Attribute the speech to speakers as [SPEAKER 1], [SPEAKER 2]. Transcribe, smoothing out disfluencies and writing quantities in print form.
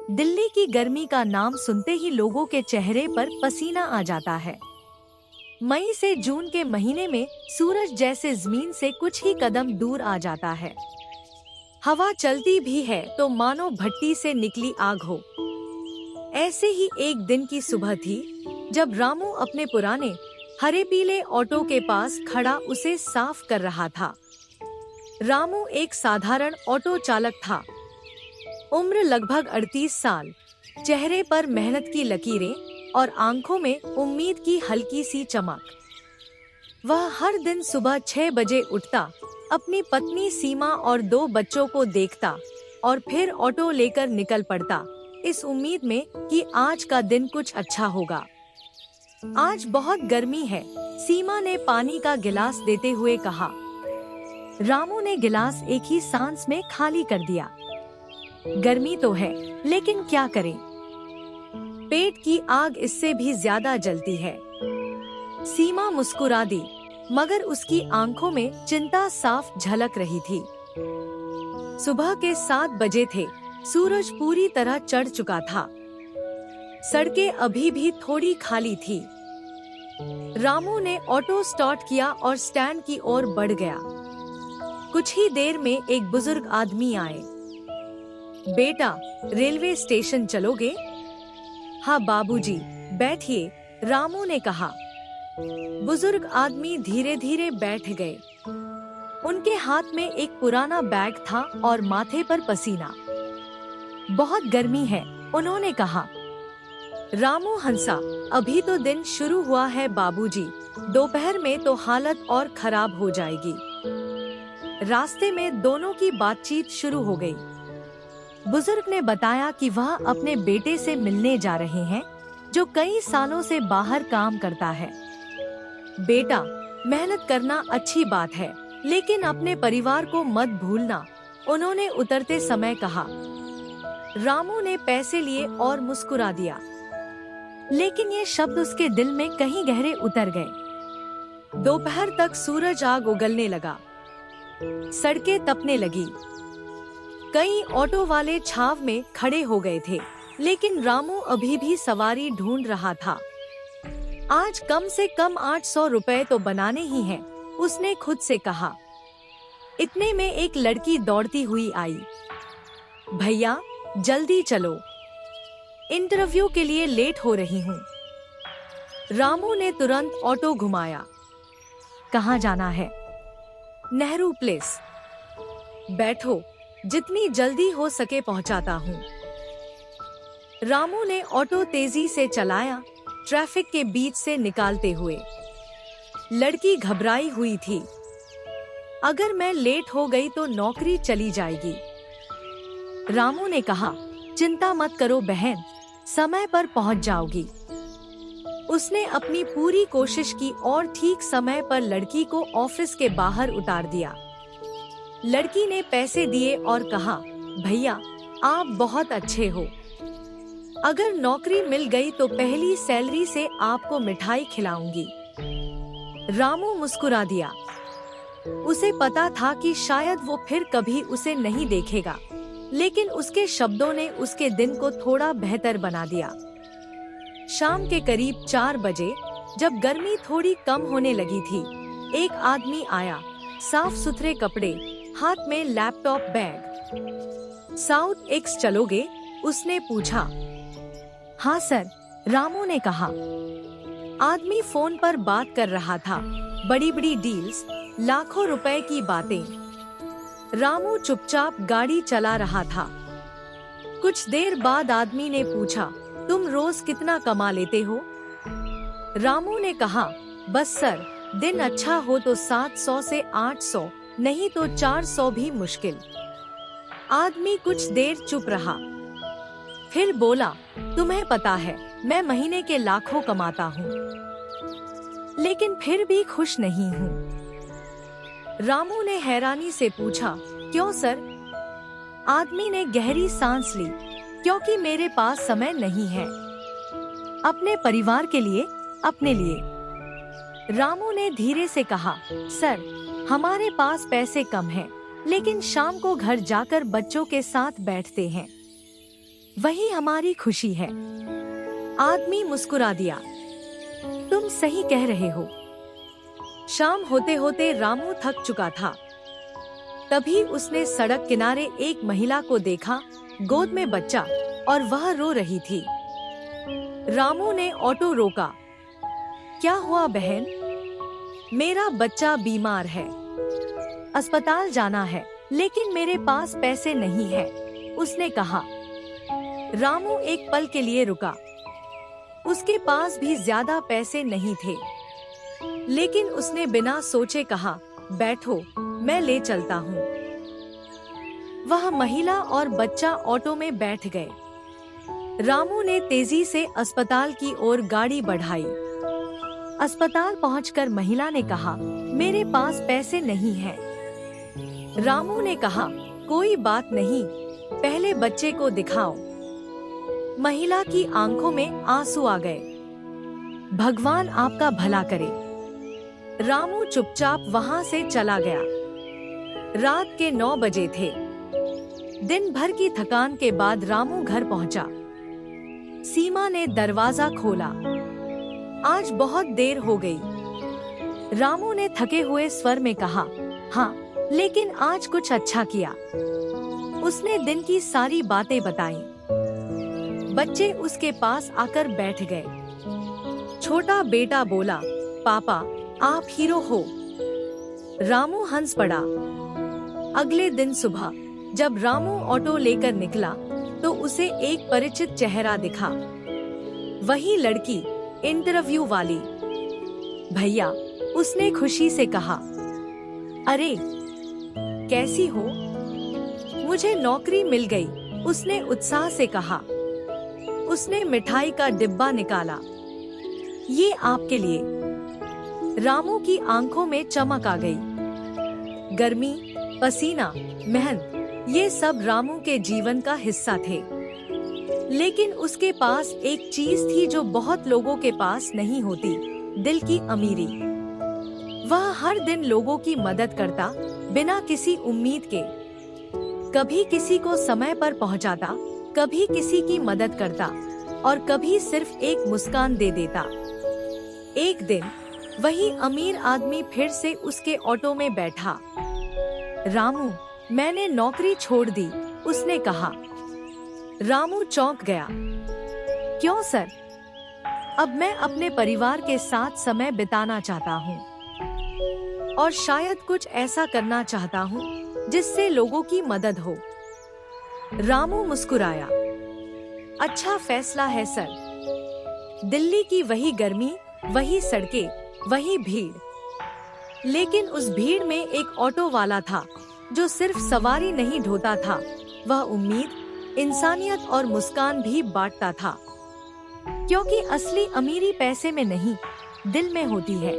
[SPEAKER 1] दिल्ली की गर्मी का नाम सुनते ही लोगों के चेहरे पर पसीना आ जाता है। मई से जून के महीने में सूरज जैसे जमीन से कुछ ही कदम दूर आ जाता है। हवा चलती भी है तो मानो भट्टी से निकली आग हो। ऐसे ही एक दिन की सुबह थी जब रामू अपने पुराने हरे पीले ऑटो के पास खड़ा उसे साफ कर रहा था। रामू एक साधारण ऑटो चालक था। उम्र लगभग 38 साल, चेहरे पर मेहनत की लकीरें और आंखों में उम्मीद की हल्की सी चमक। वह हर दिन सुबह 6 बजे उठता, अपनी पत्नी सीमा और 2 बच्चों को देखता और फिर ऑटो लेकर निकल पड़ता, इस उम्मीद में कि आज का दिन कुछ अच्छा होगा। आज बहुत गर्मी है, सीमा ने पानी का गिलास देते हुए कहा। रामू ने गिलास एक ही सांस में खाली कर दिया। गर्मी तो है, लेकिन क्या करें? पेट की आग इससे भी ज्यादा जलती है। सीमा मुस्कुरा दी, मगर उसकी आंखों में चिंता साफ झलक रही थी। सुबह के 7 बजे थे, सूरज पूरी तरह चढ़ चुका था। सड़कें अभी भी थोड़ी खाली थी। रामू ने ऑटो स्टार्ट किया और स्टैंड की ओर बढ़ गया। कुछ ही देर में एक बुजुर्ग आदमी आए। बेटा, रेलवे स्टेशन चलोगे? हाँ बाबूजी, बैठिए, रामू ने कहा। बुजुर्ग आदमी धीरे धीरे बैठ गए। उनके हाथ में एक पुराना बैग था और माथे पर पसीना। बहुत गर्मी है, उन्होंने कहा। रामू हंसा, अभी तो दिन शुरू हुआ है बाबूजी, दोपहर में तो हालत और खराब हो जाएगी। रास्ते में दोनों की बातचीत शुरू हो गई। बुजुर्ग ने बताया कि वह अपने बेटे से मिलने जा रहे हैं, जो कई सालों से बाहर काम करता है। बेटा, मेहनत करना अच्छी बात है, लेकिन अपने परिवार को मत भूलना, उन्होंने उतरते समय कहा। रामू ने पैसे लिए और मुस्कुरा दिया, लेकिन ये शब्द उसके दिल में कहीं गहरे उतर गए। दोपहर तक सूरज आग उगलने लगा, सड़कें तपने लगी। कई ऑटो वाले छाव में खड़े हो गए थे, लेकिन रामू अभी भी सवारी ढूंढ रहा था। आज कम से कम 800 रुपए तो बनाने ही हैं, उसने खुद से कहा। इतने में एक लड़की दौड़ती हुई आई। भैया, जल्दी चलो, इंटरव्यू के लिए लेट हो रही हूँ। रामू ने तुरंत ऑटो घुमाया। कहाँ जाना है? नेहरू प्लेस। बैठो, जितनी जल्दी हो सके पहुंचाता हूँ। रामू ने ऑटो तेजी से चलाया, ट्रैफिक के बीच से निकालते हुए। लड़की घबराई हुई थी। अगर मैं लेट हो गई तो नौकरी चली जाएगी। रामू ने कहा, चिंता मत करो बहन, समय पर पहुंच जाओगी। उसने अपनी पूरी कोशिश की और ठीक समय पर लड़की को ऑफिस के बाहर उतार दिया। लड़की ने पैसे दिए और कहा, भैया, आप बहुत अच्छे हो। अगर नौकरी मिल गई तो पहली सैलरी से आपको मिठाई खिलाऊंगी। रामू मुस्कुरा दिया। उसे पता था कि शायद वो फिर कभी उसे नहीं देखेगा, लेकिन उसके शब्दों ने उसके दिन को थोड़ा बेहतर बना दिया। शाम के करीब 4 बजे, जब गर्मी थोड़ी कम होने लगी थी, एक आदमी आया, साफ सुथरे कपड़े, हाथ में लैपटॉप बैग। साउथ एक्स चलोगे? उसने पूछा। हाँ सर, रामू ने कहा। आदमी फोन पर बात कर रहा था, बड़ी बड़ी डील्स, लाखों रुपए की बातें। रामू चुपचाप गाड़ी चला रहा था। कुछ देर बाद आदमी ने पूछा, तुम रोज कितना कमा लेते हो? रामू ने कहा, बस सर, दिन अच्छा हो तो 700 से 800, नहीं तो 400 भी मुश्किल। आदमी कुछ देर चुप रहा, फिर बोला, तुम्हें पता है, मैं महीने के लाखों कमाता हूँ, लेकिन फिर भी खुश नहीं हूँ। रामू ने हैरानी से पूछा, क्यों सर? आदमी ने गहरी सांस ली, क्योंकि मेरे पास समय नहीं है, अपने परिवार के लिए, अपने लिए। रामू ने धीरे से कहा, सर, हमारे पास पैसे कम हैं, लेकिन शाम को घर जाकर बच्चों के साथ बैठते हैं। वही हमारी खुशी है। आदमी मुस्कुरा दिया। तुम सही कह रहे हो। शाम होते होते रामू थक चुका था। तभी उसने सड़क किनारे एक महिला को देखा, गोद में बच्चा, और वह रो रही थी। रामू ने ऑटो रोका। क्या हुआ बहन? मेरा बच्चा बीमार है, अस्पताल जाना है, लेकिन मेरे पास पैसे नहीं है, उसने कहा। रामू एक पल के लिए रुका। उसके पास भी ज्यादा पैसे नहीं थे, लेकिन उसने बिना सोचे कहा, बैठो, मैं ले चलता हूँ। वह महिला और बच्चा ऑटो में बैठ गए। रामू ने तेजी से अस्पताल की ओर गाड़ी बढ़ाई। अस्पताल पहुंचकर महिला ने कहा, मेरे पास पैसे नहीं हैं। रामू ने कहा, कोई बात नहीं, पहले बच्चे को दिखाओ। महिला की आंखों में आंसू आ गए। भगवान आपका भला करे। रामू चुपचाप वहां से चला गया। रात के 9 बजे थे। दिन भर की थकान के बाद रामू घर पहुंचा। सीमा ने दरवाजा खोला। आज बहुत देर हो गई। रामू ने थके हुए स्वर में कहा, हाँ, लेकिन आज कुछ अच्छा किया। उसने दिन की सारी बातें बताईं। बच्चे उसके पास आकर बैठ गए। छोटा बेटा बोला, पापा, आप हीरो हो। रामू हंस पड़ा। अगले दिन सुबह जब रामू ऑटो लेकर निकला, तो उसे एक परिचित चेहरा दिखा। वही लड़की, इंटरव्यू वाली। भैया, उसने खुशी से कहा। अरे, कैसी हो? मुझे नौकरी मिल गई, उसने उत्साह से कहा। उसने मिठाई का डिब्बा निकाला। ये आपके लिए। रामू की आंखों में चमक आ गई। गर्मी, पसीना, मेहनत, ये सब रामू के जीवन का हिस्सा थे। लेकिन उसके पास एक चीज थी जो बहुत लोगों के पास नहीं होती, दिल की अमीरी। वह हर दिन लोगों की मदद करता, बिना किसी उम्मीद के। कभी किसी को समय पर पहुंचाता, कभी किसी की मदद करता, और कभी सिर्फ एक मुस्कान दे देता। एक दिन वही अमीर आदमी फिर से उसके ऑटो में बैठा। रामू, मैंने नौकरी छोड़ दी, उसने कहा। रामू चौंक गया। क्यों सर? अब मैं अपने परिवार के साथ समय बिताना चाहता हूँ, और शायद कुछ ऐसा करना चाहता हूँ जिससे लोगों की मदद हो। रामू मुस्कुराया। अच्छा फैसला है सर। दिल्ली की वही गर्मी, वही सड़कें, वही भीड़। लेकिन उस भीड़ में एक ऑटो वाला था जो सिर्फ सवारी नहीं ढोता था, वह उम्मीद, इंसानियत और मुस्कान भी बांटता था। क्योंकि असली अमीरी पैसे में नहीं, दिल में होती है।